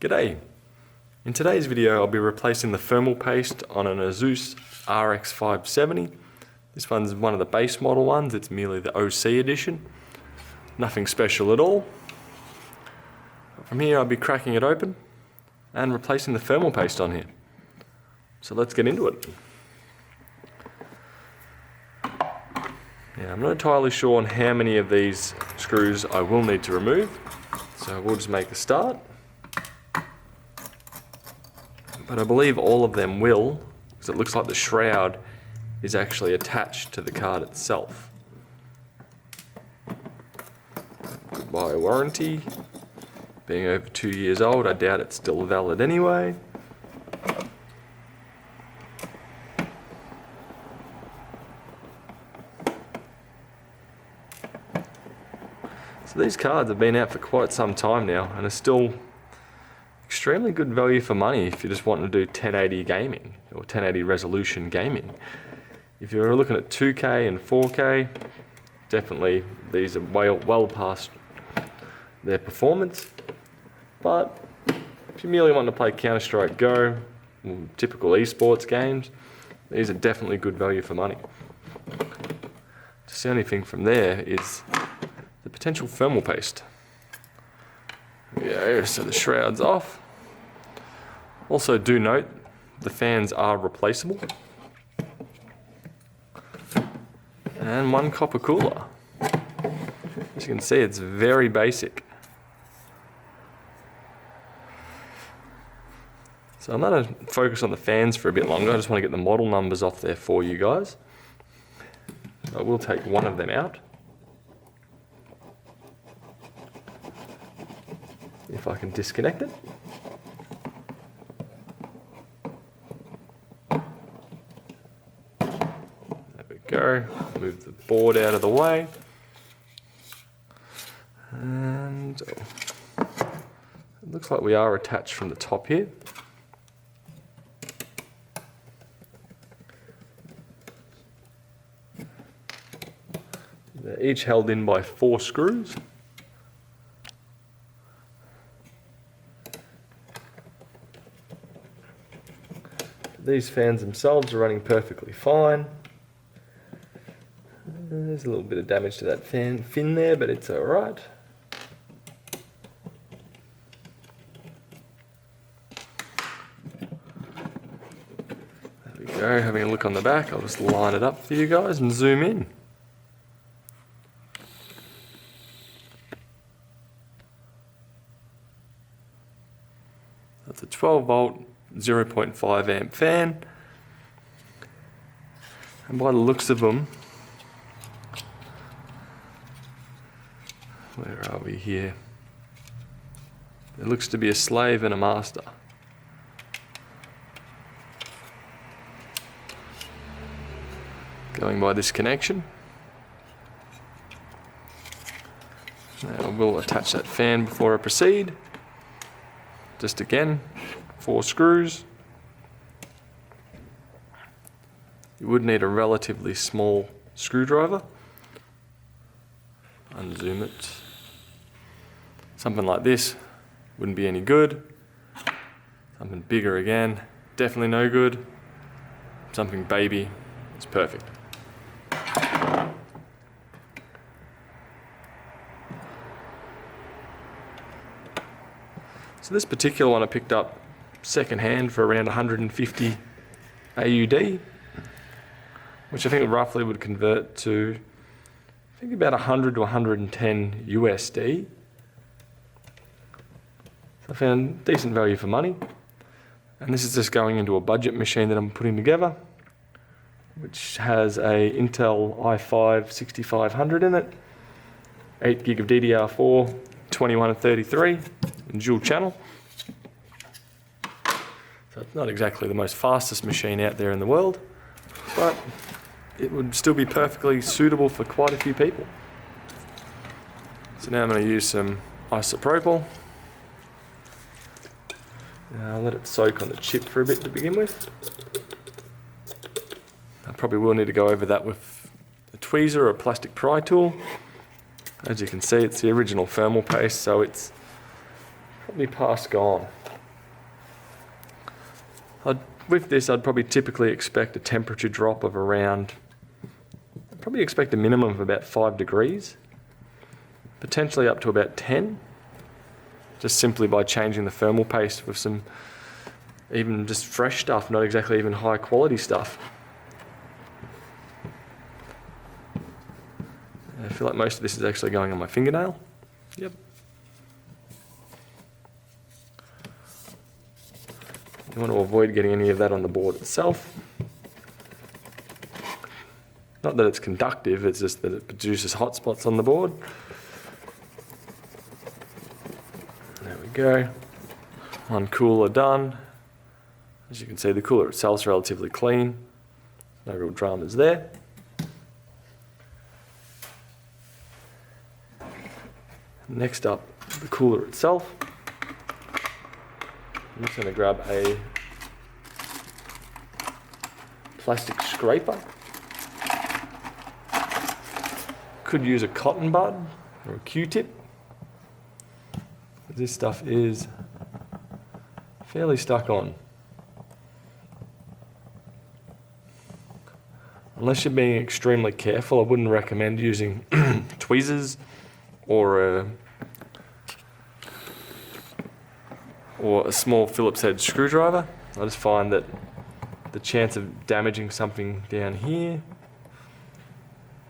G'day! In today's video I'll be replacing the thermal paste on an Asus RX570. This one's one of the base model ones, it's merely the OC edition. Nothing special at all. From here I'll be cracking it open and replacing the thermal paste on here. So let's get into it. Now, I'm not entirely sure on how many of these screws I will need to remove, so we'll just make a start. But I believe all of them will, because it looks like the shroud is actually attached to the card itself. Goodbye warranty. Being over 2 years old, I doubt it's still valid anyway. So these cards have been out for quite some time now and are still extremely good value for money if you're just wanting to do 1080 gaming or 1080 resolution gaming. If you're looking at 2K and 4K, definitely these are well past their performance. But if you merely want to play Counter-Strike Go, or typical esports games, these are definitely good value for money. Just the only thing from there is the potential thermal paste. Yeah, so the shroud's off. Also do note, the fans are replaceable. And one copper cooler. As you can see, it's very basic. So I'm going to focus on the fans for a bit longer. I just want to get the model numbers off there for you guys. I will take one of them out. If I can disconnect it. There we go. Move the board out of the way. And it looks like we are attached from the top here. They're each held in by 4 screws. These fans themselves are running perfectly fine. There's a little bit of damage to that fin there, but it's alright. There we go, having a look on the back. I'll just line it up for you guys and zoom in. That's a 12 volt 0.5 amp fan, and by the looks of them, where are we here? There looks to be a slave and a master. Going by this connection. Now I will attach that fan before I proceed. Just again, 4 screws. You would need a relatively small screwdriver. Unzoom it. Something like this wouldn't be any good. Something bigger again, definitely no good. Something baby is perfect. So this particular one I picked up second hand for around 150 AUD, which I think roughly would convert to, I think, about 100 to 110 USD. So I found decent value for money, and this is just going into a budget machine that I'm putting together, which has a Intel i5 6500 in it, 8 gig of DDR4, 21 and 33, and dual channel. So it's not exactly the most fastest machine out there in the world, but it would still be perfectly suitable for quite a few people. So now I'm going to use some isopropyl. I'll let it soak on the chip for a bit to begin with. I probably will need to go over that with a tweezer or a plastic pry tool. As you can see, it's the original thermal paste, so it's probably past gone. With this, I'd probably typically expect a temperature drop of around, probably expect a minimum of about 5 degrees, potentially up to about 10, just simply by changing the thermal paste with some even just fresh stuff, not exactly even high quality stuff. I feel like most of this is actually going on my fingernail. Yep. You want to avoid getting any of that on the board itself. Not that it's conductive, it's just that it produces hot spots on the board. There we go. One cooler done. As you can see, the cooler itself is relatively clean. No real dramas there. Next up, the cooler itself. I'm just going to grab a plastic scraper. Could use a cotton bud or a Q-tip. This stuff is fairly stuck on. Unless you're being extremely careful, I wouldn't recommend using tweezers or a small Phillips head screwdriver. I just find that the chance of damaging something down here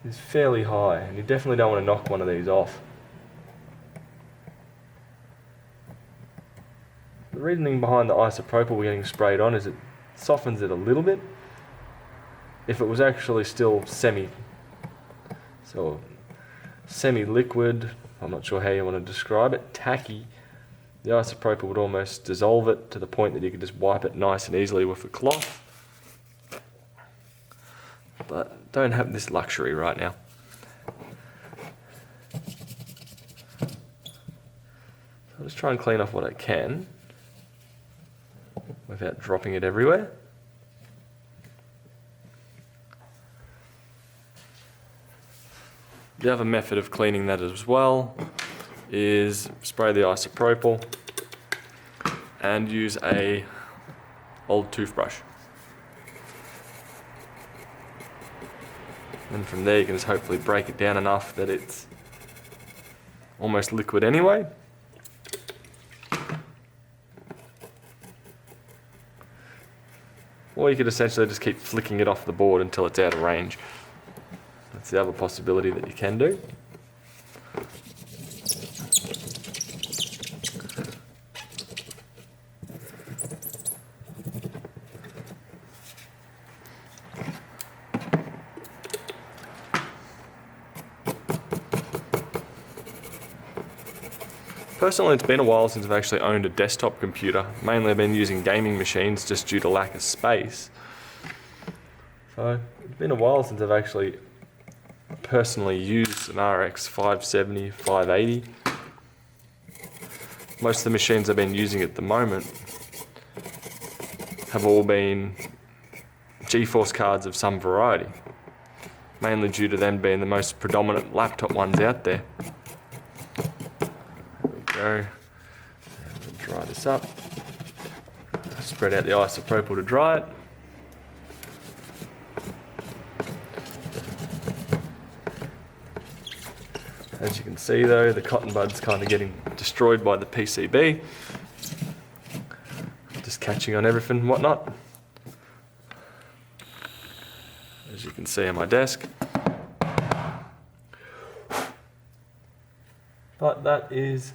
is fairly high, and you definitely don't want to knock one of these off. The reasoning behind the isopropyl getting sprayed on is it softens it a little bit. If it was actually still semi-liquid, I'm not sure how you want to describe it, tacky, the isopropyl would almost dissolve it to the point that you could just wipe it nice and easily with a cloth. But don't have this luxury right now. I'll just try and clean off what I can without dropping it everywhere. The other method of cleaning that as well is spray the isopropyl and use a old toothbrush. And from there you can just hopefully break it down enough that it's almost liquid anyway. Or you could essentially just keep flicking it off the board until it's out of range. That's the other possibility that you can do. Personally, it's been a while since I've actually owned a desktop computer. Mainly I've been using gaming machines just due to lack of space. So it's been a while since I've actually personally used an RX570-580. Most of the machines I've been using at the moment have all been GeForce cards of some variety, mainly due to them being the most predominant laptop ones out there. There we go. Dry this up. Spread out the isopropyl to dry it. As you can see though, the cotton bud's kind of getting destroyed by the PCB. Just catching on everything and whatnot. As you can see on my desk. But that is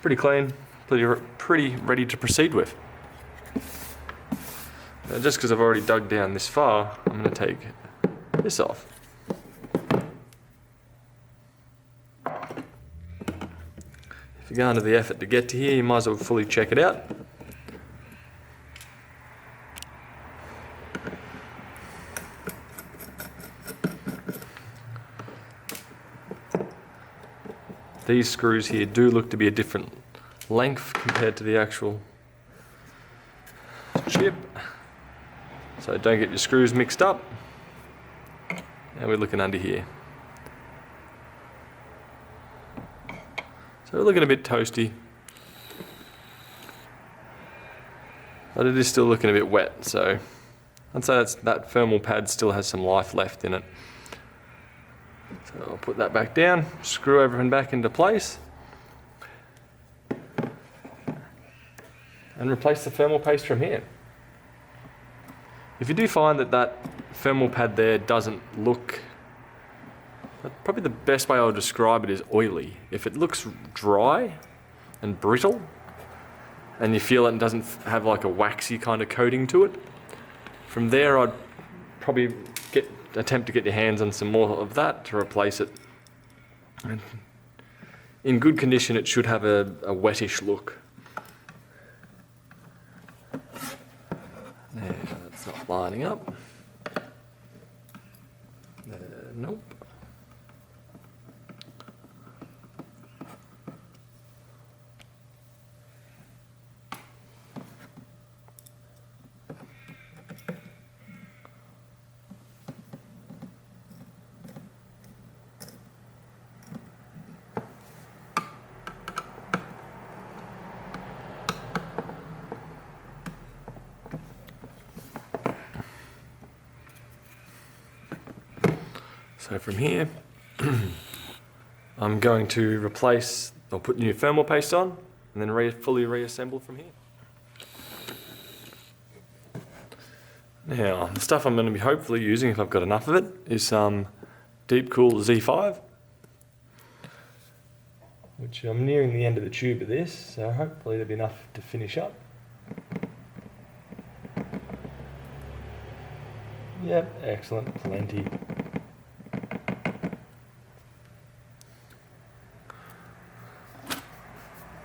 pretty clean, pretty ready to proceed with. Now, just because I've already dug down this far, I'm going to take this off. If you're going to the effort to get to here, you might as well fully check it out. These screws here do look to be a different length compared to the actual chip. So don't get your screws mixed up. Now we're looking under here. So we're looking a bit toasty. but it is still looking a bit wet, so I'd say that thermal pad still has some life left in it. So I'll put that back down, screw everything back into place, and replace the thermal paste from here. If you do find that thermal pad there doesn't look, probably the best way I would describe it is oily. If it looks dry and brittle, and you feel it doesn't have like a waxy kind of coating to it, from there I'd probably attempt to get your hands on some more of that to replace it. And in good condition, it should have a wettish look. There, that's not lining up. Nope. So from here, I'm going to replace, or put new thermal paste on, and then fully reassemble from here. Now, the stuff I'm going to be hopefully using, if I've got enough of it, is some Deep Cool Z5, which I'm nearing the end of the tube of this, so hopefully there'll be enough to finish up. Yep, excellent, plenty.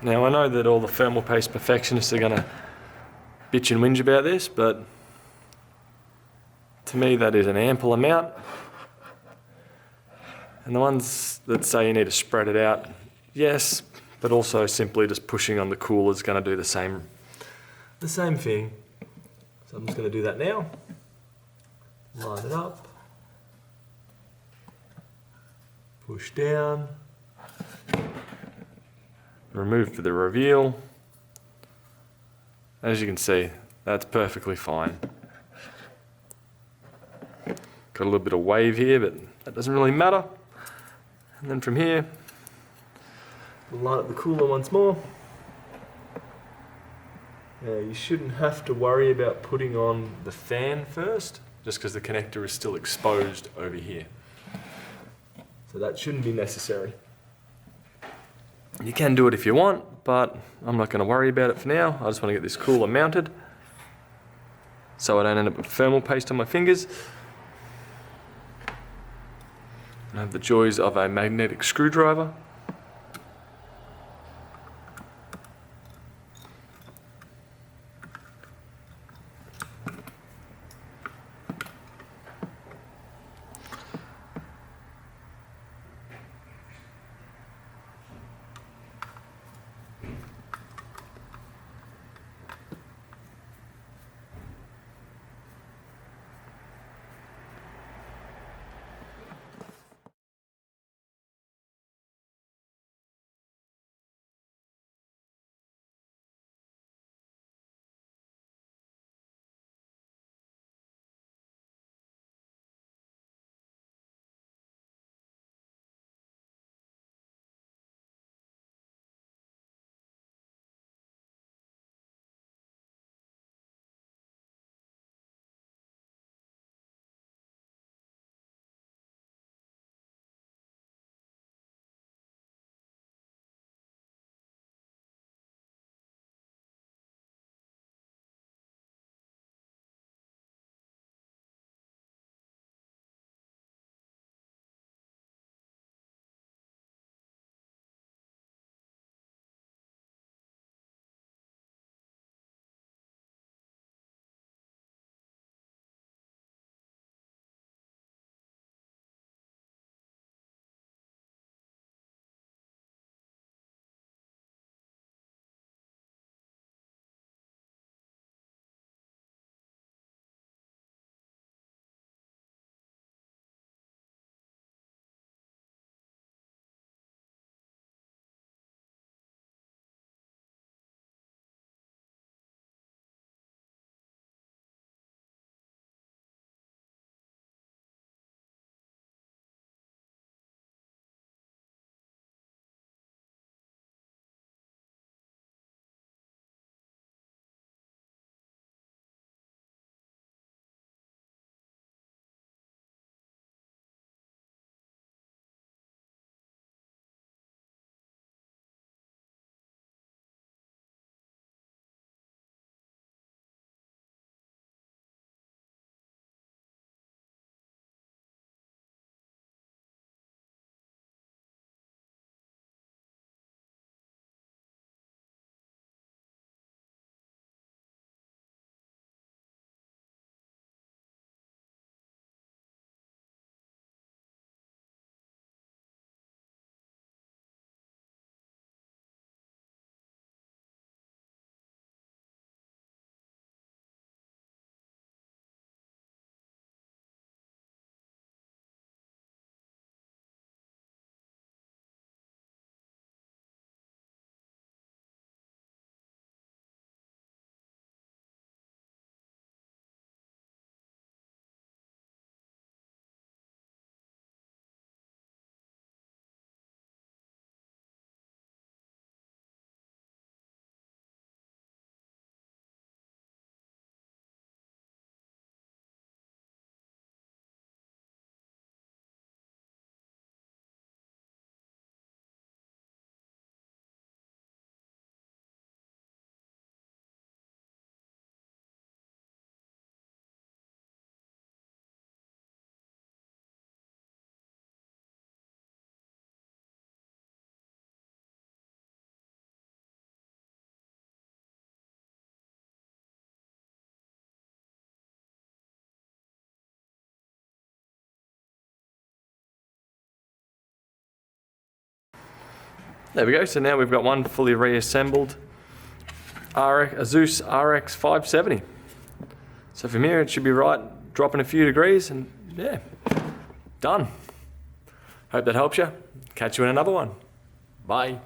Now I know that all the thermal paste perfectionists are going to bitch and whinge about this, but to me that is an ample amount. And the ones that say you need to spread it out, yes, but also simply just pushing on the cooler is going to do the same thing. So I'm just going to do that now. Line it up. Push down. Remove for the reveal. As you can see, that's perfectly fine. Got a little bit of wave here, but that doesn't really matter. And then from here, we'll line up the cooler once more. Now you shouldn't have to worry about putting on the fan first, just because the connector is still exposed over here. So that shouldn't be necessary. You can do it if you want, but I'm not going to worry about it for now. I just want to get this cooler mounted so I don't end up with thermal paste on my fingers. I have the joys of a magnetic screwdriver. There we go. So now we've got one fully reassembled Asus RX570. So from here it should be right, dropping a few degrees, and yeah, done. Hope that helps you. Catch you in another one. Bye.